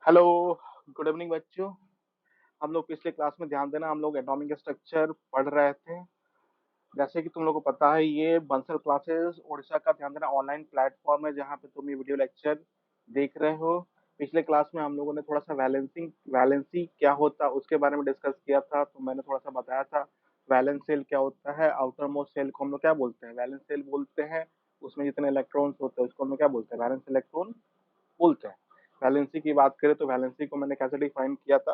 Hello, good evening बच्चों। हम लोग पिछले क्लास में ध्यान देना, हम लोग एटॉमिक स्ट्रक्चर पढ़ रहे थे। जैसे कि तुम लोग को पता है, ये बंसल क्लासेस उड़ीसा का ध्यान देना ऑनलाइन प्लेटफॉर्म है जहाँ पे तुम ये वीडियो लेक्चर देख रहे हो। पिछले क्लास में हम लोगों ने थोड़ा सा वैलेंसी क्या होता है उसके बारे में डिस्कस किया था, तो मैंने थोड़ा सा बताया था वैलेंस सेल क्या होता है। आउटर मोस्ट सेल को हम लोग क्या बोलते हैं? वैलेंस सेल बोलते हैं। उसमें जितने इलेक्ट्रॉन्स होते हैं उसको हम लोग क्या बोलते हैं? वैलेंस इलेक्ट्रॉन बोलते हैं। वैलेंसी की बात करें तो वैलेंसी को मैंने कैसे डिफाइन किया था?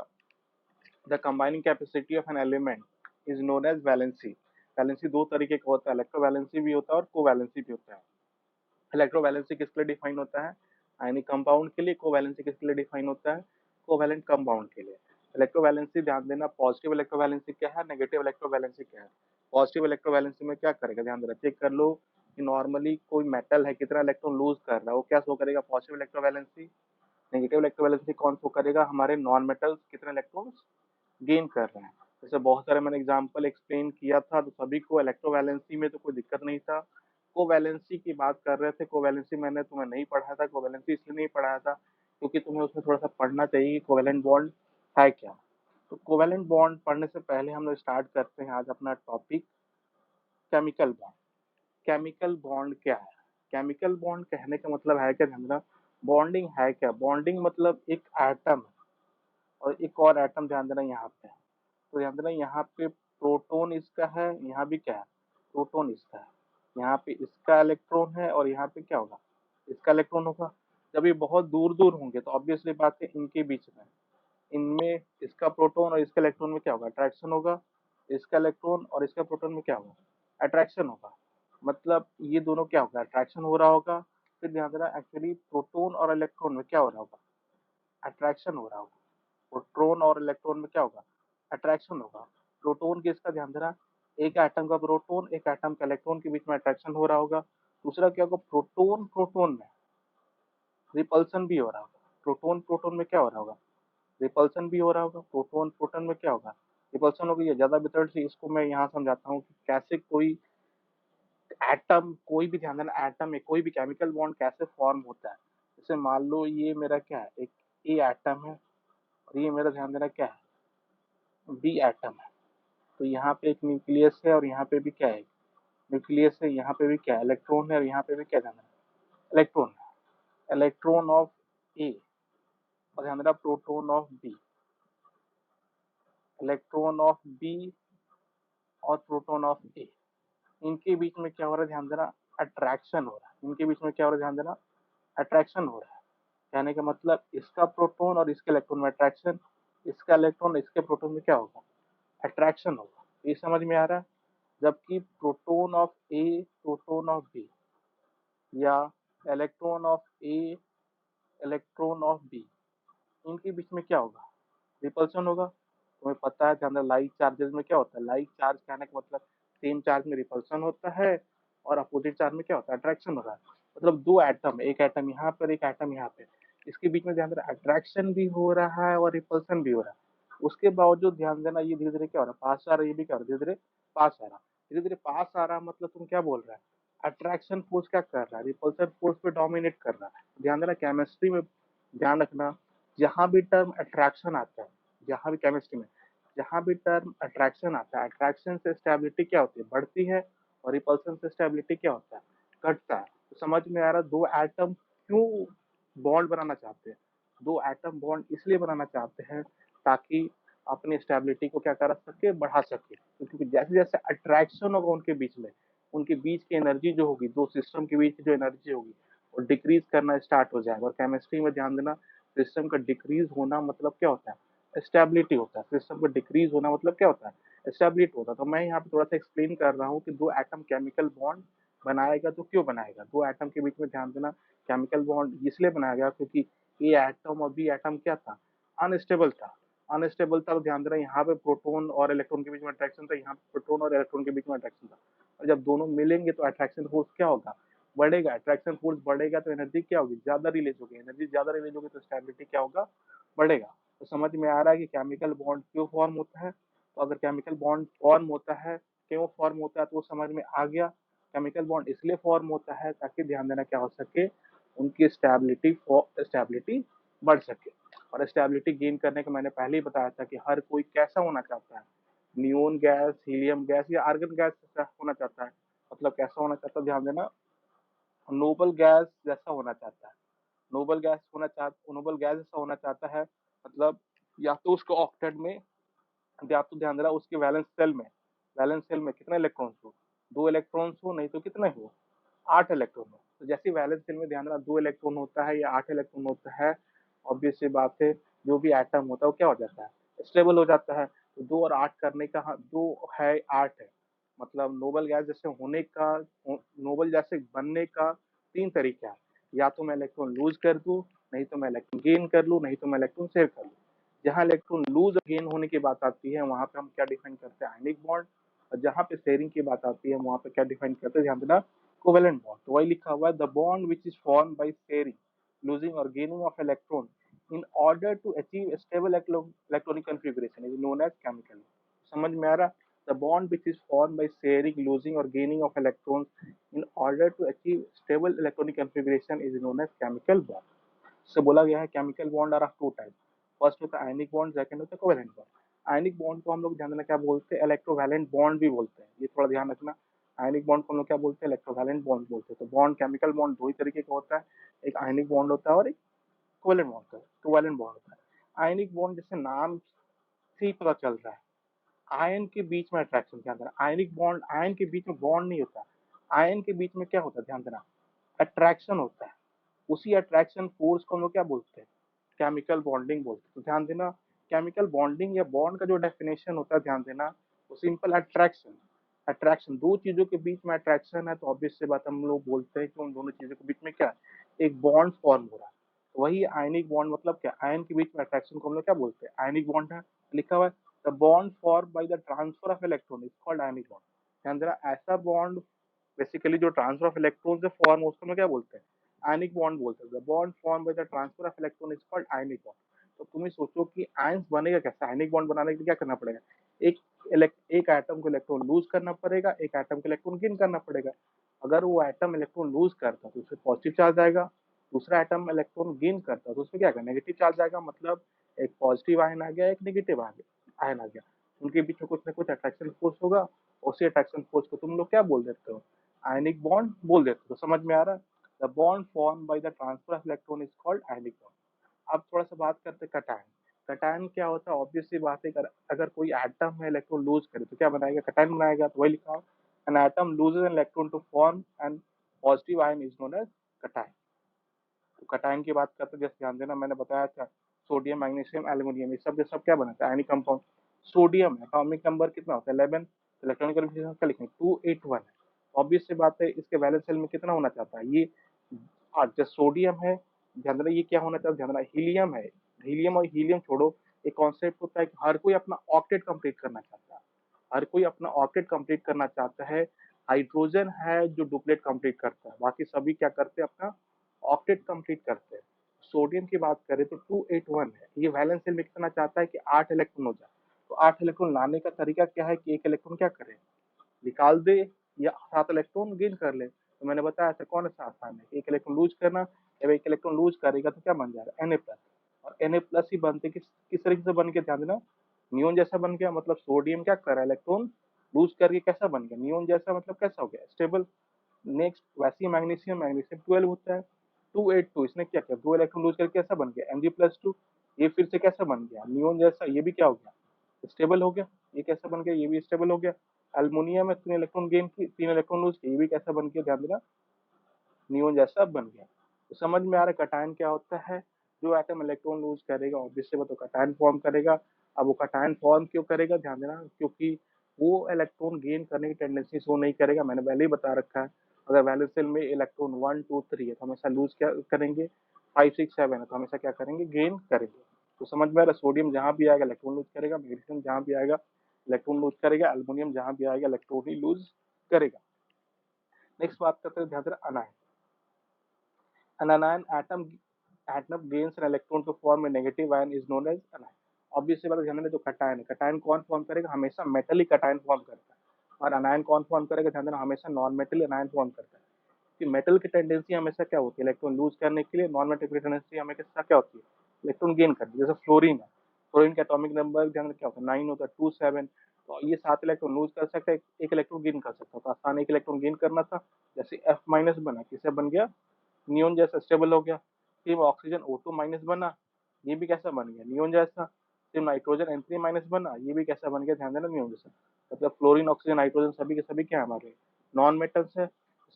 The combining capacity of an element is known as valency. Valency दो तरीके का होता है, इलेक्ट्रोवैलेंसी भी होता है और कोवैलेंसी भी होता है। इलेक्ट्रोवैलेंसी किसके लिए डिफाइन होता है? आयनिक कंपाउंड के लिए। कोवैलेंसी किसके लिए डिफाइन होता है? कोवैलेंट कंपाउंड के लिए। इलेक्ट्रोवैलेंसी ध्यान देना, पॉजिटिव इलेक्ट्रोवैलेंसी क्या है, नेगेटिव इलेक्ट्रोवैलेंसी क्या है। पॉजिटिव इलेक्ट्रोवैलेंसी में क्या करेगा, ध्यान देना, चेक कर लो कि नॉर्मली कोई मेटल है कितना इलेक्ट्रॉन लूज कर रहा है, वो क्या शो करेगा? Positive electrovalency. नेगेटिव इलेक्ट्रोवैलेंसी कौन शो करेगा? हमारे नॉन मेटल्स कितने इलेक्ट्रॉन्स गेन कर रहे हैं। जैसे बहुत सारे मैंने एग्जांपल एक्सप्लेन किया था, तो सभी को इलेक्ट्रोवैलेंसी में तो कोई दिक्कत नहीं था। कोवैलेंसी की बात कर रहे थे। कोवैलेंसी मैंने तुम्हें नहीं पढ़ाया था। कोवैलेंसी इसलिए नहीं पढ़ाया था क्योंकि तुम्हें उसमें थोड़ा सा पढ़ना चाहिए कि कोवैलेंट बॉन्ड है क्या। तो कोवैलेंट बॉन्ड पढ़ने से पहले हम लोग स्टार्ट करते हैं आज अपना topic, chemical bond. Chemical bond क्या है? केमिकल बॉन्ड कहने का मतलब है क्या, ध्यान? बॉन्डिंग है क्या? बॉन्डिंग मतलब एक एटम और एक और एटम, ध्यान देना यहाँ पे। तो ध्यान देना यहाँ पे प्रोटॉन इसका है, यहाँ भी क्या है? प्रोटॉन इसका है। यहाँ पे इसका इलेक्ट्रॉन है और यहाँ पे क्या होगा? इसका इलेक्ट्रॉन होगा। जब ये बहुत दूर दूर होंगे तो ऑब्वियसली बात है इनके बीच में, इनमें इसका प्रोटॉन और इसका इलेक्ट्रॉन में क्या होगा? अट्रैक्शन होगा। इसका इलेक्ट्रॉन और इसका प्रोटॉन में क्या होगा? अट्रैक्शन होगा। मतलब ये दोनों क्या होगा? अट्रैक्शन हो रहा होगा। फिर ध्यान देना, एक्चुअली प्रोटॉन और इलेक्ट्रॉन में क्या हो रहा होगा? अट्रैक्शन हो रहा होगा। प्रोटॉन और इलेक्ट्रॉन में क्या होगा? अट्रैक्शन होगा। प्रोटॉन किसका, ध्यान देना, एक एटम का प्रोटॉन एक एटम का इलेक्ट्रॉन के बीच में अट्रैक्शन हो रहा होगा। दूसरा क्या होगा? प्रोटॉन प्रोटॉन में रिपल्सन भी हो रहा होगा। प्रोटॉन प्रोटॉन में क्या हो रहा होगा? रिपल्सन भी हो रहा होगा। प्रोटॉन प्रोटॉन में क्या होगा? रिपल्सन होगी। ये ज्यादा वितरण से इसको मैं यहाँ समझाता हूँ कि कैसे कोई एटम, कोई भी, ध्यान देना, एटम में कोई भी केमिकल बॉन्ड कैसे फॉर्म होता है। जैसे मान लो ये मेरा क्या है, एक ए एटम है और ये मेरा, ध्यान देना, क्या है, बी एटम है। तो यहाँ पे एक न्यूक्लियस है और यहाँ पे भी क्या है? न्यूक्लियस है। यहाँ पे भी क्या है? इलेक्ट्रॉन है। और यहाँ पे भी क्या, ध्यान देना, इलेक्ट्रॉन है। इलेक्ट्रॉन ऑफ ए और ध्यान देना proton of B. Electron of B और प्रोटॉन ऑफ ए, इनके बीच में क्या हो रहा है? ध्यान देना, अट्रैक्शन हो रहा है। इनके बीच में क्या हो रहा है? ध्यान देना, अट्रैक्शन हो रहा है। कहने का मतलब इसका प्रोटॉन और इसके इलेक्ट्रॉन में अट्रैक्शन, इसका इलेक्ट्रॉन इसके प्रोटॉन में क्या होगा? अट्रैक्शन होगा। ये समझ में आ रहा है? जबकि proton of A, proton of B, या electron of A, electron of B, इनके बीच में क्या होगा? रिपल्सन होगा। तुम्हें पता है, ध्यान, लाइक चार्जेस में क्या होता है? लाइक चार्ज कहने का मतलब सेम चार्ज में रिपल्सन होता है और अपोजिट चार्ज में क्या होता है? अट्रैक्शन होता है। मतलब दो एटम, एक एटम यहाँ पर एक एटम यहाँ पे, इसके बीच में ध्यान देना अट्रैक्शन भी हो रहा है और रिपल्सन भी हो रहा है। उसके बावजूद ध्यान देना ये धीरे धीरे क्या हो रहा है? पास आ रहा है। ये भी क्या हो रहा है? धीरे धीरे पास आ रहा है। धीरे धीरे पास आ रहा, मतलब तुम क्या बोल रहा है? अट्रैक्शन फोर्स क्या कर रहा है? रिपल्सन फोर्स पे डोमिनेट कर रहा है। ध्यान देना, केमिस्ट्री में ध्यान रखना, जहां भी टर्म अट्रैक्शन आता है, जहां भी केमिस्ट्री में जहां भी टर्म अट्रैक्शन आता है, अट्रैक्शन से स्टेबिलिटी क्या होती है? बढ़ती है। और रिपल्सन से स्टेबिलिटी क्या होता है? घटता है। तो समझ में आ रहा, दो एटम क्यों बॉन्ड बनाना चाहते हैं? दो एटम बॉन्ड इसलिए बनाना चाहते हैं ताकि अपनी स्टेबिलिटी को क्या कर सके? बढ़ा सके। क्योंकि जैसे जैसे अट्रैक्शन होगा उनके बीच में, उनके बीच की एनर्जी जो होगी, दो सिस्टम के बीच की जो एनर्जी होगी वो डिक्रीज करना स्टार्ट हो जाएगा। और केमिस्ट्री में ध्यान देना, सिस्टम का डिक्रीज होना मतलब क्या होता है? स्टेबिलिटी होता है। सिस्टम का डिक्रीज होना मतलब क्या होता है? स्टेबिलिटी होता है। तो मैं यहाँ पे थोड़ा सा एक्सप्लेन कर रहा हूँ कि दो एटम केमिकल बॉन्ड बनाएगा तो क्यों बनाएगा? दो एटम के बीच में, ध्यान देना, केमिकल बॉन्ड इसलिए बनाएगा क्योंकि ए एटम और बी एटम क्या था? अनस्टेबल था। अनस्टेबल था तो ध्यान देना, यहाँ पे प्रोटोन और इलेक्ट्रॉन के बीच में अट्रैक्शन था, यहाँ पे प्रोटोन और इलेक्ट्रॉन के बीच में अट्रैक्शन था। और जब दोनों मिलेंगे तो अट्रैक्शन फोर्स क्या होगा? बढ़ेगा। अट्रैक्शन फोर्स बढ़ेगा तो एनर्जी क्या होगी? ज्यादा रिलीज होगी। एनर्जी ज्यादा रिलीज होगी तो स्टेबिलिटी क्या होगा? बढ़ेगा। तो समझ में आ रहा है कि केमिकल बॉन्ड क्यों फॉर्म होता है। तो अगर केमिकल बॉन्ड फॉर्म होता है, क्यों फॉर्म होता है, तो वो समझ में आ गया। केमिकल बॉन्ड इसलिए फॉर्म होता है ताकि, ध्यान देना, क्या हो सके? उनकी स्टेबिलिटी बढ़ सके। और स्टेबिलिटी गेन करने का मैंने पहले ही बताया था कि हर कोई कैसा होना चाहता है, नियोन गैस, हीलियम गैस या आर्गन गैस जैसा होना चाहता है। मतलब कैसा होना चाहता है, ध्यान देना, नोबल गैस जैसा होना चाहता है। नोबल गैस जैसा होना चाहता है, मतलब या तो उसको ऑक्टेट में, या तो ध्यान देना उसके वैलेंस सेल में कितने इलेक्ट्रॉन्स हो, 2 इलेक्ट्रॉन्स हो, नहीं तो कितने हो, 8 इलेक्ट्रॉन हो। तो जैसे वैलेंस सेल में ध्यान देना 2 इलेक्ट्रॉन होता है या 8 इलेक्ट्रॉन होता है, ऑब्वियस सी बात है, जो भी एटम होता है वो क्या हो जाता है, स्टेबल हो जाता है। तो 2 और 8 करने का, 2 है 8 है, मतलब नोबल गैस जैसे होने का, नोबल जैसे बनने का 3 तरीका है, या तो मैं इलेक्ट्रॉन लूज कर दूं, नहीं तो मैं इलेक्ट्रॉन गेन कर लूं, नहीं तो मैं इलेक्ट्रॉन शेयर कर लूं। जहां इलेक्ट्रॉन लूज और गेन होने की बात आती है वहां पे हम क्या डिफाइन करते हैं, आयनिक बॉन्ड। और जहां पे शेयरिंग की बात आती है वहां पे क्या डिफाइन करते हैं, ध्यान देना, कोवेलेंट बॉन्ड। तो वही लिखा हुआ है, the bond which is form by sharing, losing और gaining of electron in order to achieve stable electronic configuration is known as chemical. समझ में आ रहा, the bond which is form by sharing, losing और gaining of electron in order to achieve stable electronic configuration is known as chemical bond. से बोला गया है chemical bond are of 2 type, first होता है आयनिक बॉन्ड, सेकंड होता है covalent bond. Ionic bond को हम लोग ध्यान देना क्या बोलते हैं, इलेक्ट्रोवैलेंट बॉन्ड भी बोलते हैं, ये थोड़ा ध्यान रखना। आयनिक बॉन्ड को हम लोग क्या बोलते हैं, इलेक्ट्रोवैलेंट बॉन्ड बोलते हैं। तो बॉन्ड, केमिकल बॉन्ड 2 ही तरीके का होता है, एक आयनिक बॉन्ड होता है और एक कोवेलेंट बॉन्ड होता है, कोवेलेंट बॉन्ड होता है। आयनिक बॉन्ड जैसे नाम से ही पता चल रहा है, आयन के बीच में अट्रैक्शन, ध्यान देना, आयनिक बॉन्ड, आयन के बीच में बॉन्ड नहीं होता, आयन के बीच में क्या होता है, ध्यान देना, अट्रैक्शन होता है। उसी अट्रैक्शन फोर्स को हम लोग क्या बोलते हैं, केमिकल बॉन्डिंग बोलते हैं। तो ध्यान देना, केमिकल बॉन्डिंग या बॉन्ड का जो डेफिनेशन होता है, ध्यान देना, वो सिंपल अट्रैक्शन, अट्रैक्शन, दो चीजों के बीच में अट्रैक्शन है, तो ऑब्वियस से बात हम लोग बोलते हैं कि उन दोनों चीजों के बीच में क्या है, एक बॉन्ड फॉर्म हो रहा है। तो वही आयनिक बॉन्ड, मतलब क्या, आयन के बीच में अट्रैक्शन को हम लोग क्या बोलते हैं, आयनिक बॉन्ड है। लिखा हुआ है, the bond form by the transfer of electron is called ionic bond. ध्यान देना, ऐसा बॉन्ड, बेसिकली जो ट्रांसफर ऑफ इलेक्ट्रॉन से फॉर्म, उसको हम क्या बोलते हैं, आयनिक बॉन्ड बोलते हैं। The bond form by the transfer of electron is called ionic bond. तो तुम ही सोचो कि आयंस बनेगा कैसे, आयनिक बॉन्ड बनाने के लिए क्या करना पड़ेगा, एक एक एटम को इलेक्ट्रॉन लूज करना पड़ेगा, एक एटम को इलेक्ट्रॉन गेन करना पड़ेगा। अगर वो एटम इलेक्ट्रॉन लूज करता तो उसमें पॉजिटिव चार्ज आएगा, दूसरा एटम इलेक्ट्रॉन गेन करता तो उसमें क्या आएगा, नेगेटिव चार्ज आएगा। मतलब एक पॉजिटिव आयन आ गया, एक नेगेटिव आयन आ गया, उनके बीच में कुछ ना कुछ अट्रैक्शन फोर्स होगा। उसी अट्रैक्शन फोर्स को तुम लोग क्या बोल देते हो, आयनिक बॉन्ड बोल देते हो। तो समझ में आ रहा है, the bond form by the transfer of electron is called ionic bond. अब थोड़ा सा बात करते हैं कटायन। कटायन क्या होता है, ऑब्वियस सी बात है, अगर कोई एटम है इलेक्ट्रॉन लूज करे तो क्या बनाएगा, कटायन बनाएगा। तो वही लिखा, an atom loses an electron to form an positive ion is known as cation. तो कटायन की बात करते हैं, जैसे ध्यान देना, मैंने बताया था सोडियम, मैग्नीशियम, एल्यूमिनियम, ये सब के सब क्या बनाते हैं, ionic compound. Sodium atomic number कितना होता है, 11, इलेक्ट्रॉनिक कॉन्फ़िगरेशन क्या लिखेंगे, 281 है। ऑब्वियस सी बात है, इसके वैलेंस शेल में कितना होना चाहता है ये, जो सोडियम है, ध्यान देना, ये क्या होना चाहता है, ध्यान देना, हीलियम है। हीलियम और हीलियम छोड़ो, एक कॉन्सेप्ट होता है कि हर कोई अपना ऑक्टेट कंप्लीट करना चाहता है, हर कोई अपना ऑक्टेट कंप्लीट करना चाहता है। हाइड्रोजन है जो डुप्लेट कंप्लीट करता है, बाकी सभी क्या करते हैं, अपना ऑक्टेट कंप्लीट करते हैं। सोडियम की बात करें तो 281 है, ये वैलेंस शेल में कितना चाहता है कि 8 इलेक्ट्रॉन हो जाए। तो 8 इलेक्ट्रॉन लाने का तरीका क्या है कि एक इलेक्ट्रॉन क्या करे, निकाल दे, या 7 इलेक्ट्रॉन गेन कर ले। तो मैंने बताया था कौन सा आसान है, एक इलेक्ट्रॉन लूज करना। जब एक इलेक्ट्रॉन लूज करेगा तो क्या बन जाएगा, Na+। और Na+ ही बनते किस तरीके से बन के, ध्यान देना, नियोन जैसा बन गया। मतलब सोडियम क्या कर रहा है, इलेक्ट्रॉन लूज करके कैसा बन गया, नियोन जैसा, मतलब कैसा हो गया, स्टेबल। नेक्स्ट वैसे ही मैग्नीशियम, मैग्नीशियम 12 होता है, 282, इसने क्या किया, 2 इलेक्ट्रॉन लूज करके कैसा बन गया, Mg+2। ये फिर से कैसा बन गया, नियोन जैसा, ये भी क्या हो गया, स्टेबल हो गया। ये कैसा बन गया, ये भी स्टेबल हो गया। अल्मोनियम में 3 इलेक्ट्रॉन लूज किए, ये भी कैसा बन गया, ध्यान देना, नियोन जैसा बन गया। तो समझ में आ रहा है कटायन क्या होता है, जो एटम इलेक्ट्रॉन लूज करेगा ऑब्वियसली वो तो कटायन फॉर्म करेगा। अब वो कटायन फॉर्म क्यों करेगा, ध्यान देना, क्योंकि वो इलेक्ट्रॉन गेन करने की टेंडेंसी शो नहीं करेगा, मैंने पहले ही बता रखा है। अगर वैलेंस शेल में इलेक्ट्रॉन 1 2 3 है तो हमेशा लूज क्या करेंगे, 5 6 7 है तो हमेशा क्या करेंगे, गेन करेंगे। तो समझ में आ रहा है, सोडियम जहां भी आएगा इलेक्ट्रॉन लूज करेगा, मैग्नीशियम जहां भी आएगा इलेक्ट्रॉन लूज करेगा, एल्युमिनियम जहां भी आएगा इलेक्ट्रॉन ही लूज करेगा। नेक्स्ट बात करते हैं, ध्यान देना, अनायन। An anion atom gains an electron to form a negative ion is known as anion। Obvious बात ध्यान देना, जो कटायन है, कटायन कौन फॉर्म करेगा, हमेशा मेटल ही कटायन फॉर्म करता है। और अनायन कौन फॉर्म करेगा, ध्यान देना, हमेशा नॉन मेटल अनायन फॉर्म करता है। कि मेटल की टेंडेंसी हमेशा क्या होती है, इलेक्ट्रॉन लूज करने के लिए, नॉन मेटल की टेंडेंसी हमेशा क्या होती है, इलेक्ट्रॉन गेन कर दिया। जैसे फ्लोरीन है, फ्लोरीन का एटॉमिक नंबर ध्यान क्या होता है, 9 होता है, 2 7। तो ये 7 इलेक्ट्रॉन लूज कर सकता है, एक इलेक्ट्रॉन गेन कर सकता है। तो आसान एक इलेक्ट्रॉन गेन करना था, जैसे एफ माइनस बना, किससे बन गया, नियोन जैसा स्टेबल हो गया। फिर ऑक्सीजन O2 माइनस बना, ये भी कैसा बन गया, नियोन जैसा। फिर नाइट्रोजन N3 माइनस बना, ये भी कैसा बन गया, ध्यान देना, नियोन जैसा। मतलब फ्लोरीन, ऑक्सीजन, नाइट्रोजन सभी के सभी क्या है हमारे, नॉन मेटल्स है।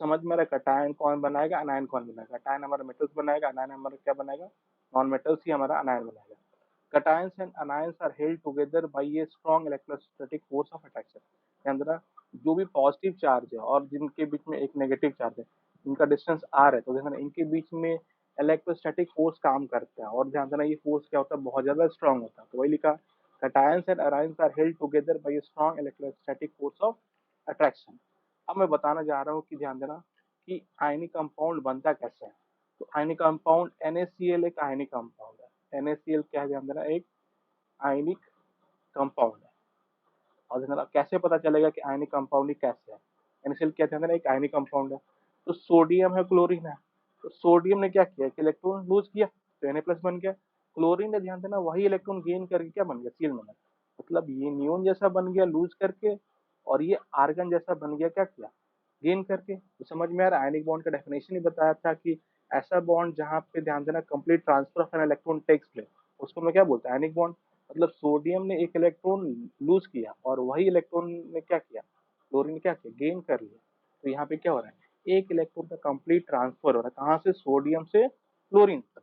समझ में आ रहा है, कटायन कौन बनाएगा, अनायन कौन बनाएगा। कटायन हमारा मेटल्स बनाएगा, अनायन हमारा क्या बनाएगा, नॉन मेटल्स ही हमारा अनायन बनाएगा। cations and anions are held together by a strong electrostatic force of attraction। ध्यान देना, जो भी पॉजिटिव चार्ज है और जिनके बीच में एक नेगेटिव चार्ज है, इनका डिस्टेंस आर है, तो ध्यान देना इनके बीच में इलेक्ट्रोस्टैटिक फोर्स काम करता है। और ध्यान देना ये फोर्स क्या होता है, बहुत ज्यादा स्ट्रांग होता है। तो वही लिखा, cations and anions are held together by a strong electrostatic force of attraction। अब मैं बताना जा रहा हूँ कि ध्यान देना कि आयनिक कंपाउंड बनता कैसे है। तो आयनिक कंपाउंड NaCl एक आयनिक कंपाउंड है। NaCl क्या है, ध्यान देना, एक आयनिक कंपाउंड है। और ध्यान देना कैसे पता चलेगा कि आयनिक कंपाउंड ही कैसे है। NaCl क्या, ध्यान देना, एक आयनिक कंपाउंड है। तो सोडियम है, क्लोरीन है। तो सोडियम ने क्या किया, इलेक्ट्रॉन लूज किया, तो Na+ बन गया। क्लोरीन ने, ध्यान देना, वही इलेक्ट्रॉन गेन करके क्या बन गया, Cl बन गया। मतलब ये नियोन जैसा बन गया लूज करके, और ये आर्गन जैसा बन गया क्या किया, गेन करके। तो समझ में आ रहा है, आयनिक बॉन्ड का डेफिनेशन ही बताया था कि ऐसा बॉन्ड जहाँ पे, ध्यान देना, complete transfer of an electron takes place, उसको मैं क्या बोलते हैं, आयनिक बॉन्ड। मतलब सोडियम ने एक इलेक्ट्रॉन लूज किया और वही इलेक्ट्रॉन ने क्या किया, क्लोरीन ने क्या किया, गेन कर लिया। तो यहाँ पे क्या हो रहा है, एक इलेक्ट्रॉन का कंप्लीट ट्रांसफर हो रहा है, कहाँ से, सोडियम से क्लोरीन तक।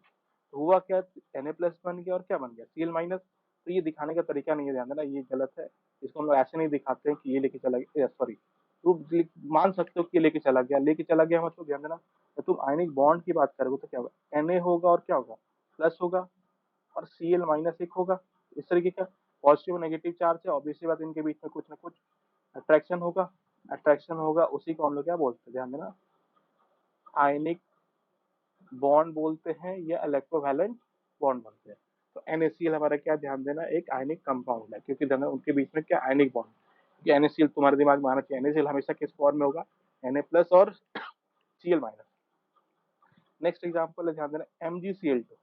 तो हुआ क्या, Na+ बन गया और क्या बन गया, Cl-। तो ये दिखाने का तरीका नहीं है, ध्यान देना, ये गलत है। इसको हम लोग ऐसे नहीं दिखाते हैं कि ये लेके चला गया, सॉरी, तुम मान सकते हो कि ये लेके चला गया, लेके चला गया मतलब, ध्यान देना, तो तुम आयनिक बॉन्ड की बात करोगे तो क्या होगा, Na होगा और क्या होगा, प्लस होगा, और Cl- एक होगा। इस तरीके का पॉजिटिव नेगेटिव चार्ज है, ऑब्वियसली बात, इनके बीच में कुछ ना कुछ अट्रैक्शन होगा। अट्रैक्शन होगा, उसी को हम लोग क्या बोलते हैं, ध्यान देना, आयनिक बॉन्ड बोलते हैं या इलेक्ट्रोवैलेंट बॉन्ड बोलते हैं। तो NaCl हमारा क्या, ध्यान देना, एक आयनिक कंपाउंड है, क्योंकि ध्यान देना उनके बीच में क्या, आयनिक बॉन्ड। क्योंकि NaCl तुम्हारे दिमाग में आना चाहिए, NaCl हमेशा किस फॉर्म में होगा, Na+ और Cl-। नेक्स्ट एग्जाम्पल है, ध्यान देना, MgCl2।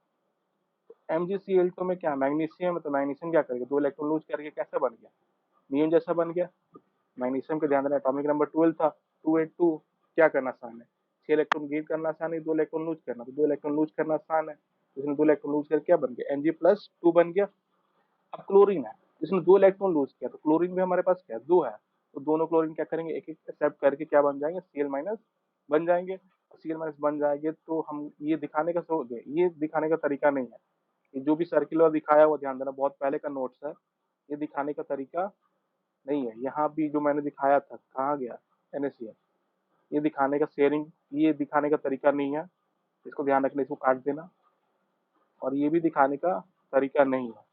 MgCl2 में क्या, मैग्नीशियम है, तो मैग्नीशियम क्या करेगा, दो इलेक्ट्रॉन लूज करके कैसा बन गया, नियन जैसा बन गया। मैग्नीशियम के ध्यान देना एटॉमिक नंबर 12 था, 282। क्या करना आसान है, 6 इलेक्ट्रॉन गेन करना आसान है, 2 इलेक्ट्रॉन लूज करना, तो 2 इलेक्ट्रॉन लूज करना आसान है। इसमें 2 इलेक्ट्रॉन लूज करके क्या बन गया, Mg+2 बन गया। अब क्लोरीन है, इसमें 2 इलेक्ट्रॉन लूज किया, तो क्लोरीन भी हमारे पास क्या है, 2 है। तो दोनों क्लोरीन क्या करेंगे, एक एक एक्सेप्ट करके क्या बन जाएंगे, Cl- बन जाएंगे। Cl- बन जाएंगे तो हम ये दिखाने का ये दिखाने का तरीका नहीं है। ये जो भी सर्किल दिखाया हुआ, ध्यान देना, बहुत पहले का नोट्स है, ये दिखाने का तरीका नहीं है। यहाँ भी जो मैंने दिखाया था, कहाँ गया, NaCl, ये दिखाने का शेयरिंग, ये दिखाने का तरीका नहीं है, इसको ध्यान रखना, इसको काट देना। और ये भी दिखाने का तरीका नहीं है,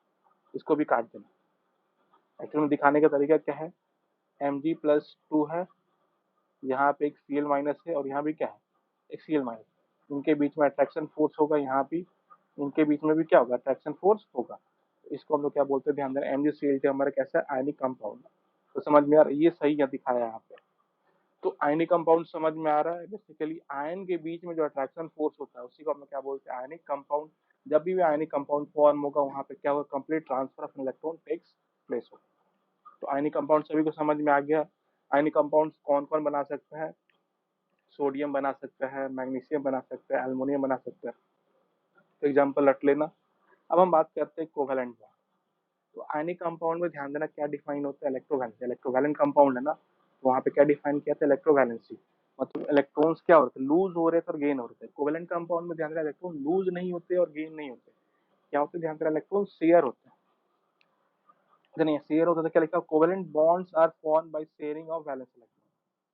इसको भी काट देना। एक्चुअली में दिखाने का तरीका क्या है, Mg+2 है, यहाँ पे एक Cl- है, और यहाँ भी क्या है, एक Cl-। इनके बीच में अट्रैक्शन फोर्स होगा, यहाँ भी इनके बीच में भी क्या होगा, अट्रैक्शन फोर्स होगा। तो इसको हम लोग क्या बोलते हैं, ध्यान देना, MgCl2 हमारा कैसा है, आयनिक कंपाउंड है। तो समझ में आ रहा है, ये सही है दिखाया है यहाँ पे। तो आयनिक कंपाउंड समझ में आ रहा है, बेसिकली आयन के बीच में जो अट्रैक्शन फोर्स होता है, उसी को हम लोग क्या बोलते हैं, आयनिक कंपाउंड। जब भी आयनिक कंपाउंड फॉर्म होगा, वहाँ पे क्या होगा, complete transfer of electron takes place होगा। तो आयनिक कंपाउंड सभी को समझ में आ गया। आयनिक कंपाउंड कौन कौन बना सकता है, सोडियम बना सकता है, मैग्नीशियम बना सकता है, एल्युमिनियम बना सकता है। तो एग्जाम्पल रख लेना। अब हम बात करते हैं कोवेलेंट बॉन्ड। तो आयनिक कंपाउंड में ध्यान देना क्या डिफाइन होता है, इलेक्ट्रोवैलेंसी। इलेक्ट्रोवैलेंट कंपाउंड है ना, तो वहाँ पे क्या डिफाइन किया था, इलेक्ट्रोवैलेंसी। मतलब इलेक्ट्रॉन्स क्या होते हैं, लूज हो रहे थे और गेन हो रहे थे। कोवेलेंट कंपाउंड में ध्यान देना, इलेक्ट्रॉन लूज नहीं होते और गेन नहीं होते। क्या होते, ध्यान देना, इलेक्ट्रॉन शेयर होते हैं। नहीं, शेयर होता है तो क्या लिखा, covalent bonds are form by sharing of valence electron.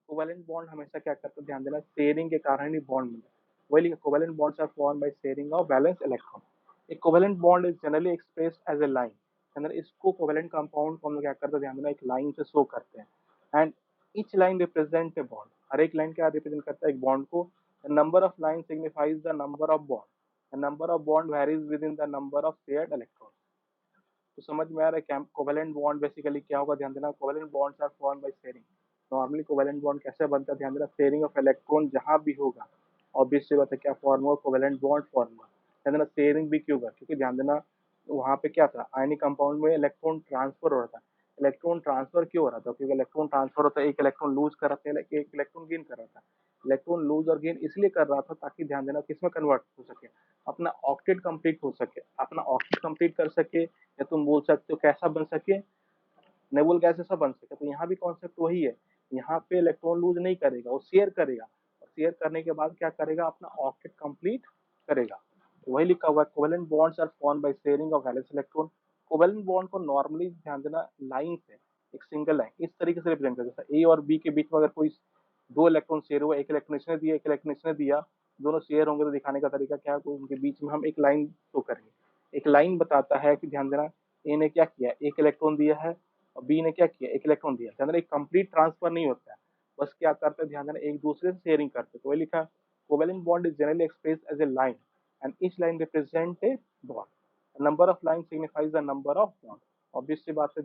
Covalent bond हमेशा क्या करते हैं, ध्यान देना, शेयरिंग के कारण ही बॉन्ड मिलता है। वही लिखा, covalent bonds are form by sharing of valence electron. एक covalent bond is generally expressed as a line. अंदर इसको कोवेलेंट कंपाउंड को हम लोग क्या करते हैं, ध्यान देना, एक लाइन से शो करते हैं। And each line represent a bond. हर एक लाइन क्या रिप्रेजेंट करता है, एक बॉन्ड को। Number of line signifies the number of bond. Number of bond varies with in the number of shared electron. तो समझ में आ रहा है, कोवेलेंट बॉन्ड बेसिकली क्या होगा, ध्यान देना, covalent bonds are form by sharing. Normally covalent bond कैसे बनता है, ध्यान देना, शेयरिंग ऑफ इलेक्ट्रॉन जहां भी होगा, ऑब्वियस सी बात है क्या फॉर्म होगा, कोवेलेंट बॉन्ड फॉर्म होगा। ध्यान देना शेयरिंग भी क्यों होगा, क्योंकि ध्यान देना वहाँ पे क्या था, आयनिक कंपाउंड में इलेक्ट्रॉन ट्रांसफर हो रहा था। इलेक्ट्रॉन ट्रांसफर क्यों हो रहा था, क्योंकि इलेक्ट्रॉन ट्रांसफर होता है, एक इलेक्ट्रॉन लूज कर रहा था, एक इलेक्ट्रॉन गेन कर रहा था। इलेक्ट्रॉन लूज और गेन इसलिए कर रहा था ताकि ध्यान देना किसमें कन्वर्ट हो सके, अपना ऑक्टेट कंप्लीट हो सके, अपना ऑक्टेट कंप्लीट कर सके, या तुम बोल सकते हो कैसा बन सके, नेबुल गैस ऐसा बन सके। तो यहाँ भी कॉन्सेप्ट वही है, यहाँ पे इलेक्ट्रॉन लूज नहीं करेगा, वो शेयर करेगा, और शेयर करने के बाद क्या करेगा, अपना ऑक्टेट कंप्लीट करेगा। तो वही लिखा हुआ है, covalent bonds are formed by sharing of valence electron. Covalent bond को नॉर्मली ध्यान देना लाइन से, एक सिंगल लाइन इस तरीके से रिप्रेजेंट करता है, ए और बी के बीच में अगर कोई दो इलेक्ट्रॉन शेयर हुआ, एक इलेक्ट्रॉन इसने दिया, एक इलेक्ट्रॉन इसने दिया, दोनों शेयर होंगे, तो दिखाने का तरीका क्या है, तो उनके बीच में हम एक लाइन शो करेंगे। एक लाइन बताता है कि ध्यान देना ए ने क्या किया, एक इलेक्ट्रॉन दिया है, और बी ने क्या किया, एक इलेक्ट्रॉन दिया। ध्यान देना एक कंप्लीट ट्रांसफर नहीं होता है, बस क्या करते हैं, ध्यान देना एक दूसरे से शेयरिंग करते हैं। तो वही लिखा, covalent bond is generally expressed as a line and each line represent a bond. Number of line signifies the number of bond. Obvious सी बात है,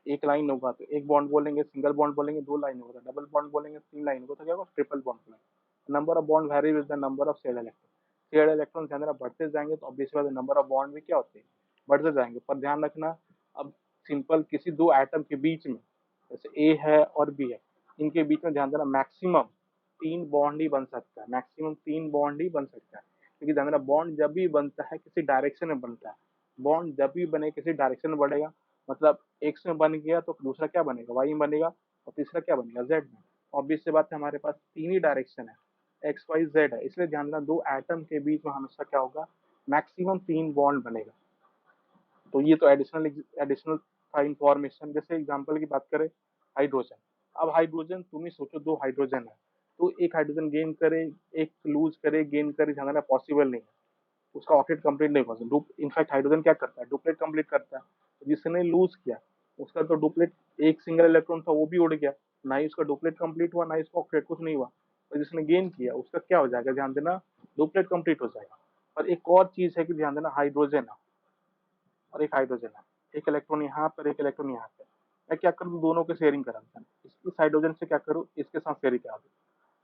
एक लाइन होगा तो एक बॉन्ड बोलेंगे, सिंगल बॉन्ड बोलेंगे, दो लाइन होगा, डबल बॉन्ड बोलेंगे, तीन लाइन होगा, तो क्या होगा, ट्रिपल बॉन्ड बोलेंगे। Number of bond very with the number of shared electron. Shared electron ध्यान देना बढ़ते जाएंगे तो ऑब्वियस बात है नंबर ऑफ बॉन्ड भी क्या होते हैं, बढ़ते जाएंगे। पर ध्यान रखना, अब सिंपल किसी दो एटम के बीच में, जैसे ए है और बी है, इनके बीच में ध्यान देना मैक्सिमम तीन बॉन्ड ही बन सकता है, मैक्सिमम तीन बॉन्ड ही बन सकता है। क्योंकि ध्यान देना बॉन्ड जब भी बनता है किसी डायरेक्शन में बनता है, बॉन्ड जब भी बने किसी डायरेक्शन में बढ़ेगा, मतलब एक्स में बन गया तो दूसरा क्या बनेगा, वाई में बनेगा, और तीसरा क्या बनेगा, जेड में। ऑब्वियस से बात है, हमारे पास तीन ही डायरेक्शन है, एक्स वाई जेड है, इसलिए ध्यान देना दो एटम के बीच में हमेशा क्या होगा, मैक्सिमम तीन बॉन्ड बनेगा। तो ये तो एडिशनल एडिशनल था इंफॉर्मेशन। जैसे एग्जांपल की बात करें, हाइड्रोजन। अब हाइड्रोजन तुम ही सोचो, दो हाइड्रोजन है, तो एक हाइड्रोजन गेन करे, एक लूज करे, गेन करे, ध्यान देना पॉसिबल नहीं है, उसका ऑक्टेट कंप्लीट नहीं होगा। इनफैक्ट हाइड्रोजन क्या करता है, डुप्लेट कंप्लीट करता है। तो जिसने लूज किया उसका तो डुप्लेट, एक सिंगल इलेक्ट्रॉन था वो भी उड़ गया, ना ही उसका डुप्लेट कंप्लीट हुआ, ना ही उसका ऑक्टेट, कुछ नहीं हुआ। और जिसने गेन किया उसका क्या हो जाएगा, ध्यान देना डुप्लेट कंप्लीट हो जाएगा। और एक और चीज है कि ध्यान देना हाइड्रोजन है और एक हाइड्रोजन है, एक इलेक्ट्रॉन यहाँ पर, एक इलेक्ट्रॉन यहाँ पे, मैं क्या करूँ, दोनों के शेयरिंग करा दूं। इस हाइड्रोजन से क्या करूँ, इसके साथ शेयरिंग करा दूं।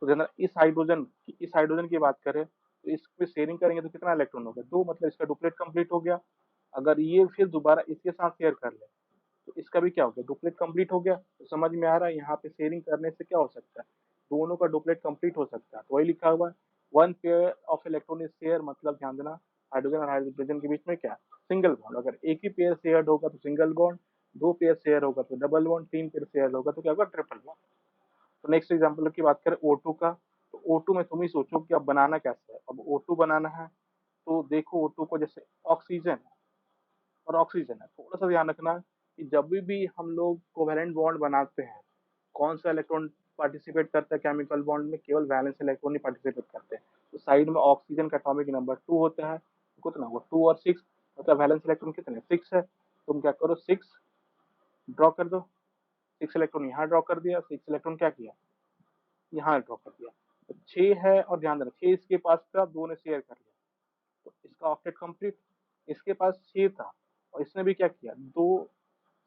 तो ध्यान देना इस हाइड्रोजन की बात करें तो इस पे शेयरिंग करेंगे तो कितना इलेक्ट्रॉन हो गया, दो, मतलब इसका डुप्लेट कंप्लीट हो गया। अगर ये फिर दोबारा इसके साथ शेयर कर ले तो इसका भी क्या हो गया, डुप्लेट कंप्लीट हो गया। तो समझ में आ रहा है यहाँ पे शेयरिंग करने से क्या हो सकता है, दोनों का डुप्लेट कंप्लीट हो सकता है। तो वही लिखा हुआ है, one pair of electron is share, मतलब ध्यान देना हाइड्रोजन और हाइड्रोजन के बीच में क्या, सिंगल बॉन्ड। अगर एक ही पेयर शेयर होगा तो सिंगल बॉन्ड, दो पेयर शेयर होगा तो डबल बॉन्ड, तीन पेयर शेयर होगा तो क्या होगा, ट्रिपल बॉन्ड। तो नेक्स्ट एग्जाम्पल की बात करें O2 का, तो O2 में तुम ही सोचो कि अब बनाना कैसे है। अब O2 बनाना है तो देखो O2 को जैसे ऑक्सीजन और ऑक्सीजन है, थोड़ा सा ध्यान रखना कि जब भी हम लोग कोवेलेंट बॉन्ड बनाते हैं, कौन सा इलेक्ट्रॉन पार्टिसिपेट करता है केमिकल बॉन्ड में, केवल वैलेंस इलेक्ट्रॉन ही पार्टिसिपेट करते हैं। तो साइड में ऑक्सीजन का एटॉमिक नंबर 2 होता है, तो कितना हुआ 2 और 6, मतलब वैलेंस इलेक्ट्रॉन कितने 6 है। तुम क्या करो 6 ड्रॉ कर दो, 6 इलेक्ट्रॉन यहाँ ड्रॉ कर दिया, 6 इलेक्ट्रॉन क्या किया, यहाँ ड्रॉ कर दिया। तो 6 है और ध्यान देना 6 इसके पास था, 2 ने शेयर कर लिया, तो इसका ऑक्टेट कंप्लीट। इसके पास 6 था और इसने भी क्या किया, 2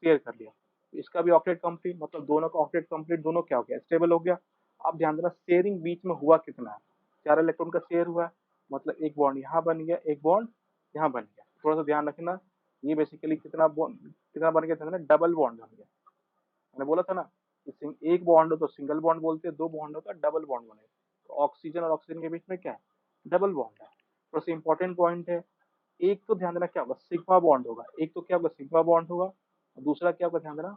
शेयर कर लिया, तो इसका भी ऑक्टेट कंप्लीट, मतलब दोनों का ऑक्टेट कंप्लीट, दोनों क्या हो गया, स्टेबल हो गया। अब ध्यान देना शेयरिंग बीच में हुआ कितना है, 4 इलेक्ट्रॉन का शेयर हुआ है, मतलब एक बॉन्ड यहाँ बन गया, एक बॉन्ड यहाँ बन गया। थोड़ा सा ध्यान रखना, ये बेसिकली कितना बॉन्ड, कितना बन गया, ध्यान देना डबल बॉन्ड बन गया। मैंने बोला था ना कि एक बॉन्ड हो तो सिंगल बॉन्ड बोलते हैं, दो बॉन्ड हो तो डबल बॉन्ड बनेगा। तो ऑक्सीजन और ऑक्सीजन के बीच में क्या है, डबल बॉन्ड है। थोड़ा सा इंपॉर्टेंट पॉइंट है, एक तो ध्यान देना क्या होगा, सिग्मा बॉन्ड होगा, एक तो क्या होगा, सिग्मा बॉन्ड होगा, और दूसरा क्या होगा, ध्यान देना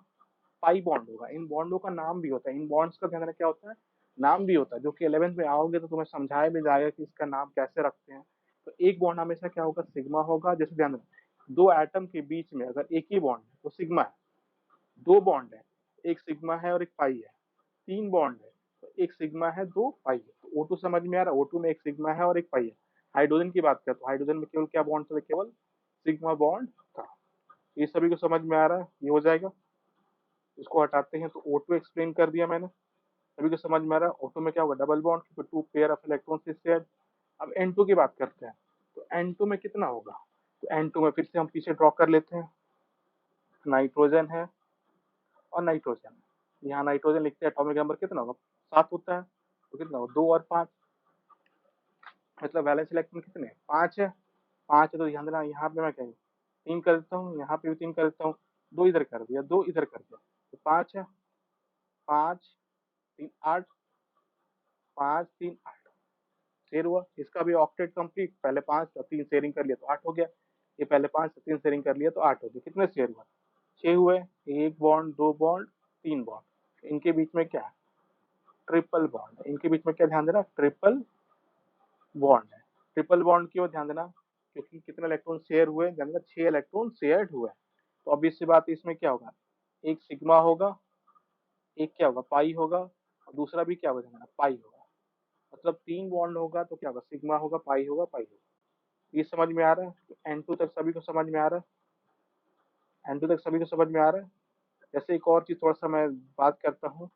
पाई बॉन्ड होगा। इन बॉन्डों का नाम भी होता है, इन बॉन्ड्स का ध्यान देना क्या होता है, नाम भी होता है, जो कि 11th में आओगे तो तुम्हें समझाया भी जाएगा कि इसका नाम कैसे रखते हैं। तो एक बॉन्ड हमेशा क्या होगा, सिग्मा होगा। जैसे ध्यान देना दो एटम के बीच में अगर एक ही बॉन्ड है तो सिग्मा है, दो बॉन्ड है, एक सिग्मा है और एक पाई है, तीन बॉन्ड है तो एक सिग्मा है, दो पाई है। तो O2 समझ में आ रहा है, O2 में एक सिग्मा है और एक पाई है। हाइड्रोजन की बात करें तो हाइड्रोजन में केवल क्या बॉन्ड था, केवल सिग्मा बॉन्ड था। ये सभी को समझ में आ रहा है, ये हो जाएगा। इसको हटाते हैं तो O2 एक्सप्लेन कर दिया मैंने, सभी को समझ में आ रहा है। O2 में क्या होगा, डबल बॉन्ड, क्योंकि two pair of electron is shared. अब N2 की बात करते हैं, तो N2 में कितना होगा, तो N2 में फिर से हम पीछे ड्रॉ कर लेते हैं, नाइट्रोजन है और नाइट्रोजन। यहाँ नाइट्रोजन लिखते हैं, एटॉमिक नंबर कितना होगा, 7 होता है, तो कितना होगा 2 और 5, मतलब वैलेंस इलेक्ट्रॉन कितने 5 है। 5 है तो ध्यान देना यहाँ पे मैं क्या 3 कर देता हूँ, यहाँ पे भी 3 कर देता हूँ, 2 इधर कर दिया, 2 इधर कर दिया, तो 5 है, 5 3 8, 5 3 8 शेयर हुआ। इसका भी ऑक्टेट कंप्लीट, पहले 5 था, 3 शेयरिंग कर लिया तो 8 हो गया। ये पहले 5 था, 3 शेयरिंग कर लिया तो 8 हो गया। कितने शेयर हुआ? 6 हुए। 1 बॉन्ड, 2 बॉन्ड, 3 बॉन्ड। इनके बीच में क्या है? ट्रिपल बॉन्ड है। इनके बीच में क्या ध्यान देना? ट्रिपल बॉन्ड है। ट्रिपल बॉन्ड की ओर ध्यान देना, क्योंकि कितने इलेक्ट्रॉन शेयर हुए? ध्यान देना 6 इलेक्ट्रॉन शेयर्ड हुए। तो ऑब्वियस सी बात है, इसमें क्या होगा? एक सिग्मा होगा, एक क्या होगा? पाई होगा, और दूसरा भी क्या होगा? ध्यान देना पाई होगा। मतलब 3 बॉन्ड होगा तो क्या होगा? सिग्मा होगा, पाई होगा, पाई होगा। ये समझ में आ रहा है? N2 तक सभी को समझ में आ रहा है? N2 तक सभी को समझ में आ रहा है? जैसे एक और चीज थोड़ा सा मैं बात करता हूँ।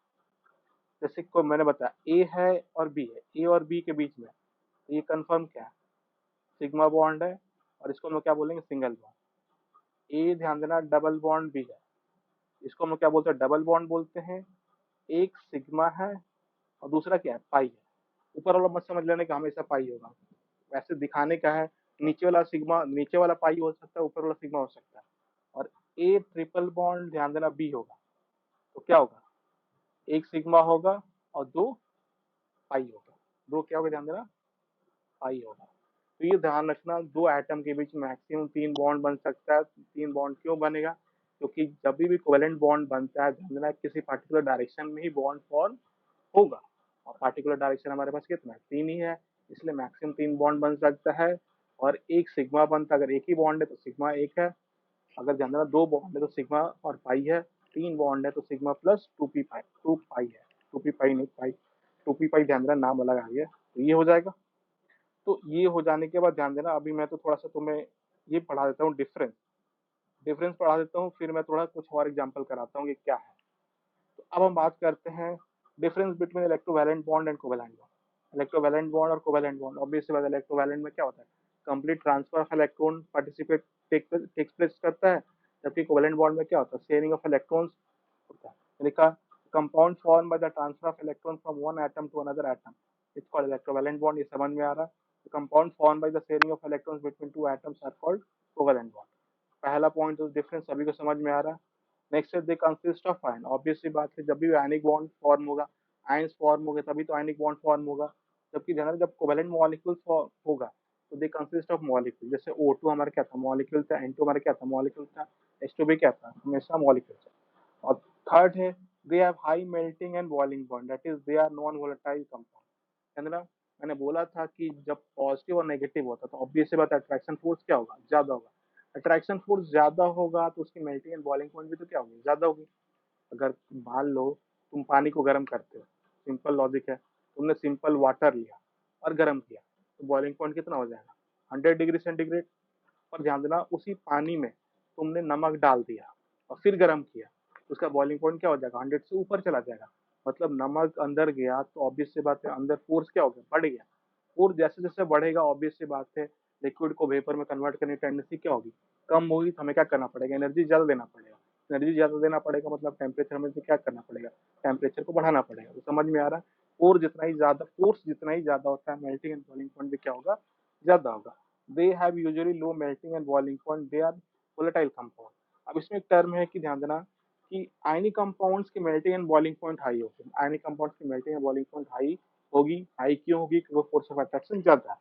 जैसे को मैंने बताया ए है और बी है, ए और बी के बीच में, तो ये कंफर्म क्या है? सिग्मा बॉन्ड है, और इसको हम लोग क्या बोलेंगे? Single bond. ए ध्यान देना डबल बॉन्ड बी है, इसको हम लोग क्या बोलते हैं? डबल बॉन्ड बोलते हैं। एक सिग्मा है और दूसरा क्या है? पाई है। ऊपर वाला मत समझ लेने का हमेशा पाई होगा, वैसे दिखाने का है। नीचे वाला सिग्मा, नीचे वाला पाई हो सकता है, ऊपर वाला सिग्मा हो सकता है। और ए ट्रिपल बॉन्ड ध्यान देना बी होगा, तो क्या होगा? एक सिग्मा होगा और 2 पाई होगा। 2 क्या होगा? ध्यान देना पाई होगा। तो ये ध्यान रखना, 2 एटम के बीच मैक्सिमम 3 बॉन्ड बन सकता है। 3 बॉन्ड क्यों बनेगा? क्योंकि जब भी कोवेलेंट बॉन्ड बनता है, ध्यान देना किसी पर्टिकुलर डायरेक्शन में ही बॉन्ड फॉर्म होगा। और पर्टिकुलर डायरेक्शन हमारे पास कितना है? 3 ही है, इसलिए मैक्सिमम 3 बॉन्ड बन सकता है। और एक सिग्मा बनता है, अगर एक ही बॉन्ड है तो सिग्मा एक है। अगर ध्यान देना 2 बॉन्ड है तो सिग्मा और पाई है। 3 बॉन्ड है तो सिग्मा प्लस 2p पाई, 2 पाई है। 2p पाई नहीं पाई, 2p पाई ध्यान देना नाम अलग आ गया, तो ये हो जाएगा। तो ये हो जाने के बाद ध्यान देना, अभी मैं तो थोड़ा सा तुम्हें ये पढ़ा देता हूँ, डिफरेंस डिफरेंस पढ़ा देता हूँ, फिर मैं थोड़ा कुछ और एग्जांपल कराता हूँ कि क्या है। तो अब हम बात करते हैं difference between electrovalent bond and covalent bond. Electrovalent bond और कोवैलेंट बॉन्ड, ऑब्वियसली बात है, इलेक्ट्रोवैलेंट में क्या होता है? Complete transfer of electron participate takes place करता है। जबकि कोवैलेंट बॉन्ड में क्या होता है? शेयरिंग ऑफ इलेक्ट्रॉन्स होता है। लिखा compound form by the transfer of electron from one atom to another atom, it's called electrovalent bond. ये समझ में आ रहा है? Compound form by the sharing of electrons between two atoms are called covalent bond. पहला point तो difference सभी को समझ में आ रहा है। नेक्स्ट है they consist of ion. Obvious सी बात है, जब भी आयनिक बॉन्ड फॉर्म होगा, आयंस फॉर्म होंगे तभी तो आयनिक बॉन्ड फॉर्म होगा। जबकि ध्यान जब कोवेलेंट मॉलिक्यूल होगा तो दे कंसिस्ट ऑफ मॉलिक्यूल। जैसे O2 हमारा क्या था? मॉलिक्यूल था। N2 हमारा क्या था? मॉलिक्यूल था। H2 भी क्या था? हमेशा मॉलिक्यूल था। और थर्ड है they have high melting and boiling point, that is they are non volatile compound. है ना? मैंने बोला था कि जब पॉजिटिव और नेगेटिव होता तो ऑब्वियस सी बात है अट्रैक्शन फोर्स क्या होगा? ज्यादा होगा। अट्रैक्शन फोर्स ज्यादा होगा तो उसकी मेल्टिंग एंड बॉइलिंग पॉइंट भी तो क्या होगी? ज्यादा होगी। अगर मान लो तुम पानी को गर्म करते हो, सिंपल लॉजिक है, तुमने सिंपल वाटर लिया और गर्म किया, तो बॉइलिंग पॉइंट कितना हो जाएगा? 100 डिग्री सेंटीग्रेड। पर ध्यान देना उसी पानी में तुमने नमक डाल दिया और फिर गर्म किया, तो उसका बॉइलिंग पॉइंट क्या हो जाएगा? 100 से ऊपर चला जाएगा। मतलब नमक अंदर गया तो ऑब्वियस सी बात है अंदर फोर्स क्या हो गया? बढ़ गया। और जैसे जैसे बढ़ेगा ऑब्वियस सी बात है लिक्विड को वेपर में कन्वर्ट करने की टेंडेंसी क्या होगी? कम होगी। तो हमें क्या करना पड़ेगा? एनर्जी ज्यादा देना पड़ेगा। एनर्जी ज्यादा देना पड़ेगा मतलब टेम्परेचर में से क्या करना पड़ेगा? टेम्परेचर को बढ़ाना पड़ेगा। तो समझ में आ रहा है? और जितना ही ज्यादा फोर्स जितना ही ज्यादा होता है, मेल्टिंग एंड बॉइलिंग पॉइंट भी क्या होगा? ज्यादा होगा। They have usually low melting and boiling point, they are volatile compound. अब इसमें एक टर्म है कि ध्यान देना कि आयनिक कंपाउंड्स की melting and boiling point high होती है। आयनिक कंपाउंड्स की melting and boiling point high होगी। हाई क्यों होगी? क्योंकि फोर्स ऑफ अट्रैक्शन ज्यादा है।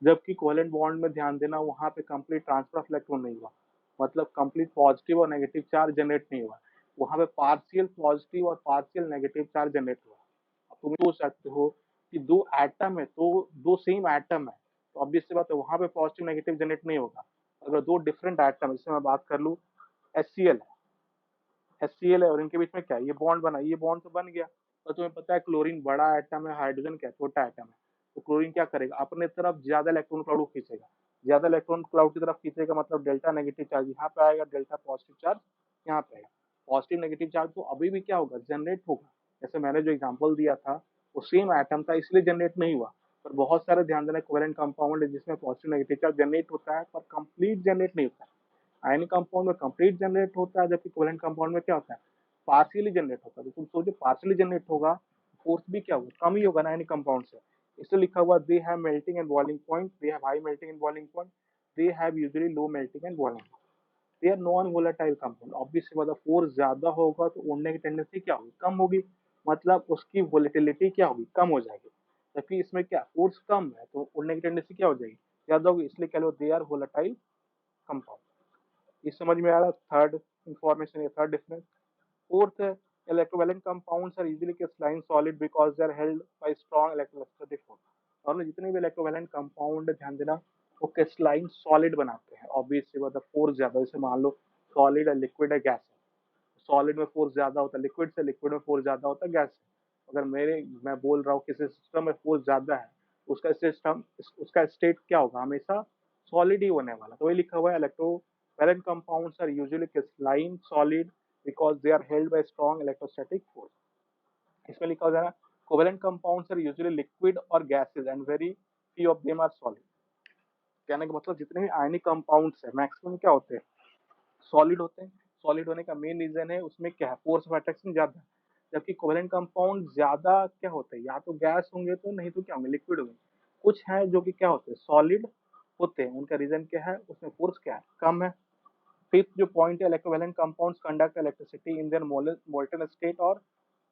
जबकि कोवेलेंट बॉन्ड में ध्यान देना वहां पे कंप्लीट ट्रांसफर ऑफ इलेक्ट्रॉन नहीं हुआ, मतलब कंप्लीट पॉजिटिव और नेगेटिव चार्ज जनरेट नहीं हुआ। वहां पे पार्शियल पॉजिटिव और पार्शियल नेगेटिव चार्ज जनरेट हुआ। अब तुम सोच सकते हो कि दो एटम है तो दो सेम एटम है, तो ऑब्वियस सी बात है वहां पे पॉजिटिव नेगेटिव जनरेट नहीं होगा। अगर दो डिफरेंट एटम, जैसे मैं बात कर लूँ HCl है, HCl है और इनके बीच में क्या है? ये बॉन्ड बना, ये बॉन्ड तो बन गया। और तुम्हें पता है क्लोरीन बड़ा एटम है, हाइड्रोजन क्या छोटा एटम है। तो क्लोरीन क्या करेगा? अपने तरफ ज्यादा इलेक्ट्रॉन क्लाउड को खींचेगा। ज्यादा इलेक्ट्रॉन क्लाउड की तरफ खींचेगा मतलब डेल्टा नेगेटिव चार्ज यहाँ पे आएगा, डेल्टा पॉजिटिव चार्ज यहाँ पे आएगा। पॉजिटिव नेगेटिव चार्ज तो अभी भी क्या होगा? जनरेट होगा। जैसे मैंने जो एग्जाम्पल दिया था वो सेम एटम था इसलिए जनरेट नहीं हुआ। पर बहुत सारे ध्यान देना कोवेलेंट कंपाउंड है जिसमें पॉजिटिव नेगेटिव चार्ज जनरेट होता है पर कंप्लीट जनरेट नहीं होता है। आयनिक कंपाउंड में कंप्लीट जनरेट होता है, जबकि कोवेलेंट कंपाउंड में क्या होता है? पार्शियली जनरेट होता है। तो तुम सोचो पार्शियली जनरेट होगा, फोर्स भी क्या होगा? कम ही होगा ना आयनिक कंपाउंड से। इसलिए लिखा हुआ they have melting and boiling point, they have high melting and boiling point. They have usually low melting and boiling. They are non volatile compound. Obviously मतलब फोर्स ज्यादा होगा तो उड़ने की टेंडेंसी क्या होगी, कम होगी, मतलब उसकी वोलेटिलिटी क्या होगी, कम हो जाएगी। जबकि इसमें क्या फोर्स कम है तो उड़ने की टेंडेंसी क्या हो जाएगी, ज्यादा होगी, इसलिए कह लो दे आर वोलेटाइल कंपाउंड। ये समझ में आ रहा, third information, third difference. Fourth है, electrovalent compounds are usually crystalline solid because they are held by strong electrostatic force। और जितने भी इलेक्ट्रोवैलेंट कंपाउंड ध्यान देना वो क्रिस्टलाइन सॉलिड बनाते हैं। ऑब्वियसली मतलब फोर्स ज्यादा, जैसे मान लो सॉलिड है, लिक्विड है, गैस है। सॉलिड में फोर्स ज्यादा होता है, लिक्विड से, लिक्विड में फोर्स ज्यादा होता है गैस से। अगर मैं बोल रहा हूँ किसी सिस्टम में फोर्स ज्यादा है, उसका सिस्टम, उसका स्टेट क्या होगा, हमेशा सॉलिड ही होने वाला। तो वही लिखा हुआ है, electrovalent compounds are usually crystalline solid because they are held by strong electrostatic force। इसमें लिखा हो जाएगा covalent compounds are usually liquid or gases and very few of them are solid। कहने का मतलब जितने भी आयनिक कंपाउंड्स है मैक्सिमम क्या होते हैं, सॉलिड होते हैं। सॉलिड होने का मेन रीजन है उसमें क्या है, फोर्स ऑफ अट्रैक्शन ज्यादा है। जबकि कोवेलेंट कंपाउंड ज्यादा क्या होते हैं, या तो गैस होंगे तो, नहीं तो क्या होंगे, लिक्विड होंगे। कुछ है जो कि क्या होते हैं, सॉलिड होते हैं। उनका रीजन क्या है, उसमें फोर्स क्या है, कम है। फिफ्थ जो पॉइंट है, electrovalent compounds conduct electricity in their molten state और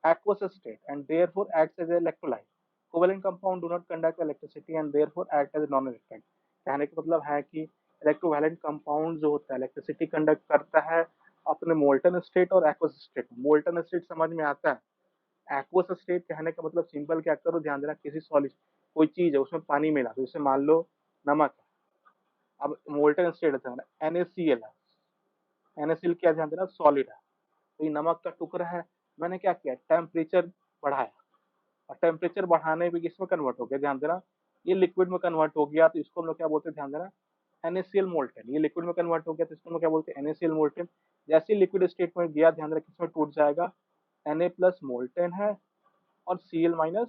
aqueous state and therefore acts as an electrolyte। Covalent compound do not conduct electricity and therefore act as a non-electrolyte। कहने का मतलब है कि इलेक्ट्रोवैलेंट कंपाउंड जो होता है इलेक्ट्रिसिटी कंडक्ट करता है अपने मोल्टन स्टेट और एक्वस स्टेट में। मोल्टन स्टेट समझ में आता है, एक्वस स्टेट कहने का मतलब सिंपल क्या करो, ध्यान देना, किसी सॉलिड कोई चीज है उसमें पानी मिला, तो जैसे मान लो नमक है। अब मोल्टन स्टेट है NaCl है, NaCl क्या, ध्यान देना, सॉलिड है। तो ये नमक का टुकड़ा है, मैंने क्या किया, टेम्परेचर बढ़ाया, और टेम्परेचर बढ़ाने पे किसमें कन्वर्ट हो गया, ध्यान देना, ये लिक्विड में कन्वर्ट हो गया। तो इसको हम लोग क्या बोलते हैं, ध्यान देना, NaCl मोल्टेन। ये लिक्विड में कन्वर्ट हो गया तो इसको हम लोग क्या बोलते हैं, NaCl मोल्टेन। जैसे लिक्विड स्टेट में गया, ध्यान देना किसमें टूट जाएगा, Na प्लस मोल्टेन है और Cl माइनस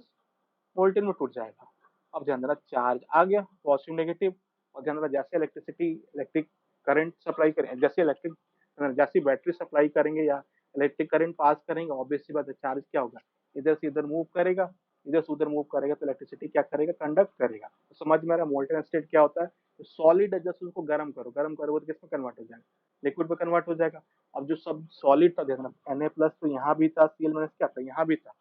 मोल्टेन में टूट जाएगा। अब ध्यान देना चार्ज आ गया, पॉजिटिव नेगेटिव। और ध्यान देना जैसे इलेक्ट्रिक करंट सप्लाई करें, जैसे बैटरी सप्लाई करेंगे या इलेक्ट्रिक करंट पास करेंगे, ऑब्वियस सी बात है चार्ज क्या होगा, इधर से इधर मूव करेगा, इधर से उधर मूव करेगा तो इलेक्ट्रिसिटी क्या करेगा, कंडक्ट करेगा। तो समझ में आ रहा है मोल्टेन स्टेट क्या होता है, तो सॉलिड है, जैसे उसको गर्म करो, गर्म करोगे तो किसमें कन्वर्ट हो जाएगा, लिक्विड में कन्वर्ट हो जाएगा। अब जो सब सॉलिड था, देखना Na प्लस तो यहाँ भी था, Cl माइनस क्या था, यहाँ भी था,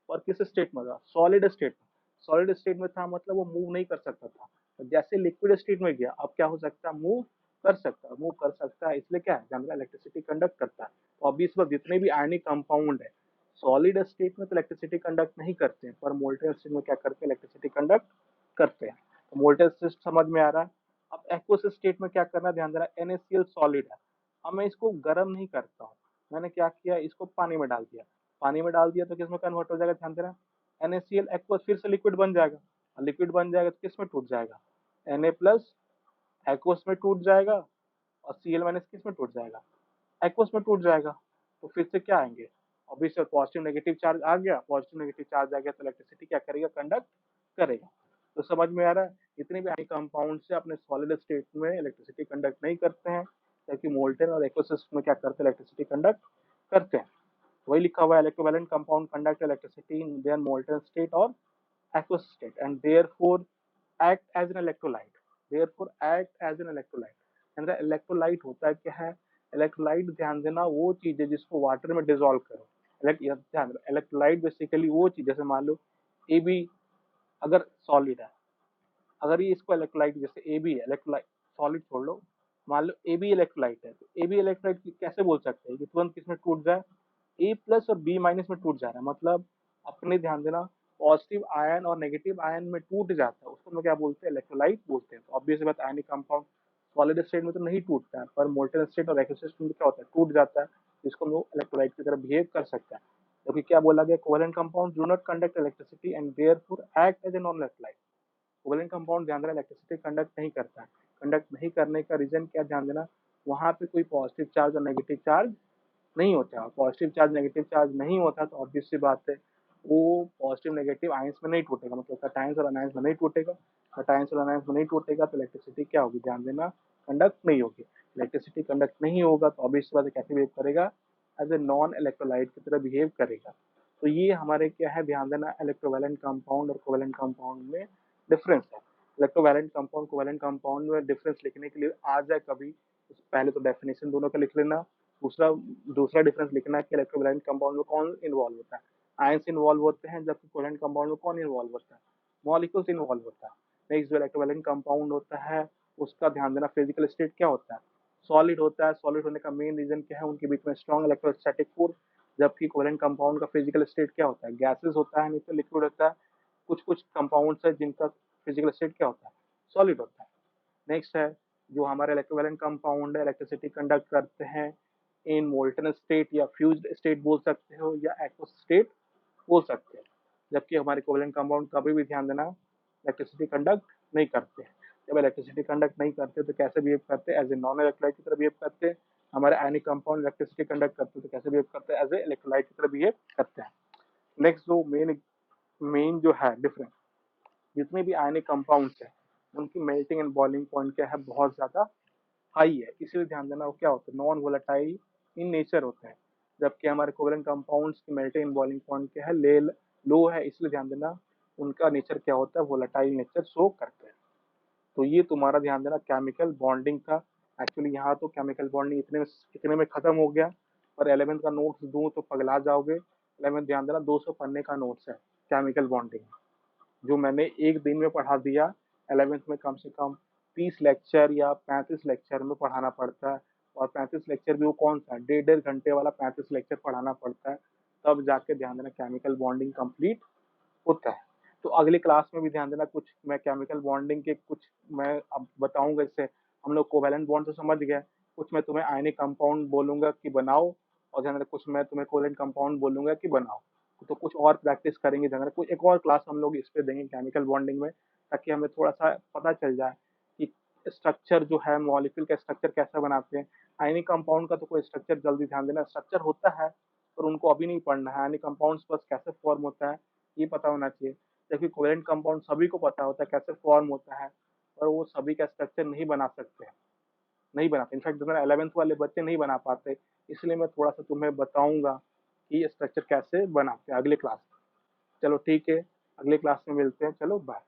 और किस स्टेट में था, सॉलिड स्टेट में। सॉलिड स्टेट में था मतलब वो मूव नहीं कर सकता था, तो जैसे लिक्विड स्टेट में गया अब क्या हो सकता है, मूव कर सकता है, मूव कर सकता है। इसलिए क्या है, जनरल इलेक्ट्रिसिटी कंडक्ट करता है। तो अभी इस वक्त जितने भी आयनिक कंपाउंड है सॉलिड स्टेट में तो इलेक्ट्रिसिटी कंडक्ट नहीं करते हैं, पर मोल्टेन स्टेट में क्या करते हैं, इलेक्ट्रिसिटी कंडक्ट करते हैं। तो मोल्टेन स्टेट समझ में आ रहा है। अब एक्वस स्टेट में क्या करना है, ध्यान देना, NaCl सॉलिड है। अब मैं इसको गर्म नहीं करता हूँ, मैंने क्या किया, इसको पानी में डाल दिया। पानी में डाल दिया तो किसमें कन्वर्ट हो जाएगा, ध्यान देना, NaCl एक्वस फिर से लिक्विड बन जाएगा, और लिक्विड बन जाएगा तो किसमें टूट जाएगा, Na प्लस एक्वस में टूट जाएगा, और Cl माइनस किस में टूट जाएगा, एक्वस में टूट जाएगा। तो फिर से क्या आएंगे, ऑब्वियसली पॉजिटिव नेगेटिव चार्ज आ गया, पॉजिटिव नेगेटिव चार्ज आ गया तो इलेक्ट्रिसिटी क्या करेगा, कंडक्ट करेगा। तो समझ में आ रहा है, इतने भी कंपाउंड से अपने सॉलिड स्टेट में इलेक्ट्रिसिटी कंडक्ट नहीं करते हैं, जबकि मोल्टेन और एक्वस में क्या करते हैं, इलेक्ट्रिसिटी कंडक्ट करते हैं। वही लिखा हुआ है, electrovalent compound conduct electricity in their molten state और aqueous state and therefore act as an electrolyte। therefore act as an electrolyte। यानी इलेक्ट्रोलाइट होता है क्या है, इलेक्ट्रोलाइट ध्यान देना वो चीज है जिसको वाटर में डिजोल्व करो। ध्यान देना इलेक्ट्रोलाइट बेसिकली वो चीज, जैसे मान लो AB अगर सॉलिड है, अगर ये इसको इलेक्ट्रोलाइट, जैसे AB है इलेक्ट्रोलाइट, सॉलिड छोड़ लो, मान लो AB इलेक्ट्रोलाइट है, तो AB इलेक्ट्रोलाइट कैसे बोल सकते हैं कि तुरंत किसमें टूट जाए, A प्लस और B माइनस में टूट जा रहा है। मतलब अपने ध्यान देना पॉजिटिव आयन और नेगेटिव आयन में टूट जाता है, उसको हम क्या बोलते हैं, इलेक्ट्रोलाइट बोलते हैं। तो ऑब्वियस बात, आयनिक कंपाउंड सॉलिड स्टेट में तो नहीं टूटता है, पर मोल्टेन स्टेट और एक्वस स्टेट में क्या होता है, टूट जाता है, जिसको हम लोग इलेक्ट्रोलाइट की तरह बिहेव कर सकता है। क्योंकि क्या बोला गया, covalent compound do not conduct electricity and therefore act as a non electrolyte. Covalent compound ध्यान देना इलेक्ट्रिसिटी कंडक्ट नहीं करता है। कंडक्ट नहीं करने का रीजन क्या, ध्यान देना, वहां पे कोई पॉजिटिव चार्ज और नेगेटिव चार्ज नहीं होता। पॉजिटिव चार्ज नेगेटिव चार्ज नहीं होता तो ऑब्वियस सी बात है वो पॉजिटिव नेगेटिव आयंस में नहीं टूटेगा, मतलब कैटायंस और अनायंस में नहीं टूटेगा। कैटायंस और अनायंस में नहीं टूटेगा तो इलेक्ट्रिसिटी क्या होगी, ध्यान देना, कंडक्ट नहीं होगी। इलेक्ट्रिसिटी कंडक्ट नहीं होगा तो ऑब्वियस बात है कैसे बिहेव करेगा, एज ए नॉन इलेक्ट्रोलाइट की तरह बिहेव करेगा। तो ये हमारे क्या है, ध्यान देना, इलेक्ट्रोवैलेंट कंपाउंड और कोवेलेंट कंपाउंड में डिफरेंस है। इलेक्ट्रोवैलेंट कंपाउंड कोवैलेंट कंपाउंड में डिफरेंस लिखने के लिए आ जाए कभी, तो पहले तो डेफिनेशन दोनों का लिख लेना। दूसरा दूसरा डिफरेंस लिखना है कि इलेक्ट्रोवैलेंट कंपाउंड में कौन इन्वॉल्व होता है। आयंस इन्वॉल्व होते हैं, जबकि कोवैलेंट कंपाउंड में कौन इन्वॉल्व होता है, मॉलिक्यूल्स इन्वॉल्व होता है। नेक्स्ट जो इलेक्ट्रोवैलेंट कंपाउंड होता है उसका ध्यान देना फिजिकल स्टेट क्या होता है, सॉलिड होता है। सॉलिड होने का मेन रीजन क्या है, उनके बीच में स्ट्रॉन्ग इलेक्ट्रोस्टैटिक फोर्स। जबकि कोवैलेंट कंपाउंड का फिजिकल स्टेट क्या होता है, गैसेस होता है, नहीं तो लिक्विड होता है। कुछ कुछ कंपाउंड्स है जिनका फिजिकल स्टेट क्या होता है, सॉलिड होता है। नेक्स्ट है जो हमारे इलेक्ट्रोवैलेंट कंपाउंड है, इलेक्ट्रिसिटी कंडक्ट करते हैं इन मोल्टन स्टेट या फ्यूज्ड स्टेट बोल सकते हो, या एक्वस स्टेट बोल सकते हैं। जबकि हमारे कोवैलेंट कंपाउंड कभी भी ध्यान देना इलेक्ट्रिसिटी कंडक्ट नहीं करते हैं। जब इलेक्ट्रिसिटी कंडक्ट नहीं करते तो कैसे बिहेव करते हैं, एज ए नॉन इलेक्ट्रोलाइट की तरह बिहेव करते हैं। हमारे आयनिक कंपाउंड इलेक्ट्रिसिटी कंडक्ट करते हैं तो कैसे बिहेव करते हैं, एज ए इलेक्ट्रोलाइट की तरह बिहेव करते हैं। नेक्स्ट जो मेन मेन जो है डिफरेंस, जितने भी आयनिक कंपाउंड्स हैं उनकी मेल्टिंग एंड बॉइलिंग पॉइंट क्या है, बहुत ज्यादा हाई है। इसीलिए ध्यान देना वो क्या होता है, नॉन वोलेटाइल इन नेचर होते हैं। जबकि हमारे कोवलेंट कंपाउंड्स की मेल्टिंग एंड बॉइलिंग पॉइंट क्या है, ले लो है। इसलिए ध्यान देना उनका नेचर क्या होता है, वोलेटाइल नेचर शो करते हैं। तो ये तुम्हारा ध्यान देना केमिकल बॉन्डिंग का। एक्चुअली यहाँ तो केमिकल बॉन्डिंग इतने में खत्म हो गया, और 11th का नोट्स दूं तो पगला जाओगे। 11th ध्यान देना 200 पन्ने का नोट्स है केमिकल बॉन्डिंग, जो मैंने एक दिन में पढ़ा दिया। 11th में कम से कम 30 लेक्चर या 35 लेक्चर में पढ़ाना पड़ता है। और 35 लेक्चर भी वो कौन सा, 1.5 घंटे वाला 35 लेक्चर पढ़ाना पड़ता है, तब जाके ध्यान देना केमिकल बॉन्डिंग कंप्लीट होता है। तो अगली क्लास में भी ध्यान देना कुछ मैं केमिकल बॉन्डिंग के कुछ मैं अब बताऊंगा। इससे हम लोग कोवैलेंट बॉन्ड तो समझ गए, कुछ मैं तुम्हें आयनिक कंपाउंड बोलूंगा कि बनाओ, और ध्यान देना कुछ मैं तुम्हें कोवैलेंट कंपाउंड बोलूंगा कि बनाओ। तो कुछ और प्रैक्टिस करेंगे, ध्यान देना कुछ एक और क्लास हम लोग इस पे देंगे केमिकल बॉन्डिंग में, ताकि हमें थोड़ा सा पता चल जाए कि स्ट्रक्चर जो है मॉलिक्यूल का स्ट्रक्चर कैसा बनाते हैं। आयनिक कंपाउंड का तो कोई स्ट्रक्चर जल्दी ध्यान देना स्ट्रक्चर होता है, पर उनको अभी नहीं पढ़ना है। आयनिक कंपाउंड्स बस कैसे फॉर्म होता है ये पता होना चाहिए। जबकि कोवेलेंट कंपाउंड सभी को पता होता है कैसे फॉर्म होता है, पर वो सभी का स्ट्रक्चर नहीं बना सकते हैं, नहीं बनाते। इनफैक्ट मेरा 11th वाले बच्चे नहीं बना पाते। इसलिए मैं थोड़ा सा तुम्हें बताऊंगा कि ये स्ट्रक्चर कैसे बनाते हैं अगले क्लास में। चलो ठीक है, अगले क्लास में मिलते हैं, चलो बाय।